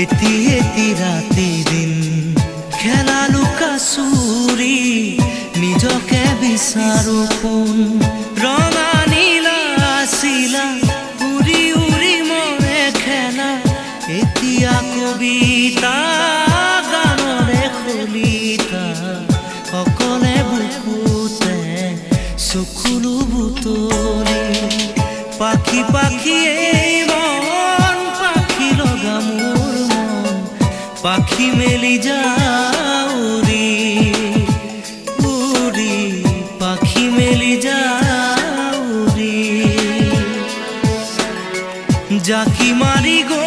এটি এটি ৰাতি দিন খেলা লুকা চুৰি নিজকে বিচাৰো কোন ৰঙা নীলা আছিলা উৰি উৰি মৰে খেলা এতিয়া কবিতা গানৰে খলিতা অকলে বুকুতে চকুলো বুটলি পাখি পাখিয়ে মন পাখি লগা মোৰ মন পাখি মেলি যাউৰি উৰি পাখি মেলি যাউৰি জাকি মাৰি গৈ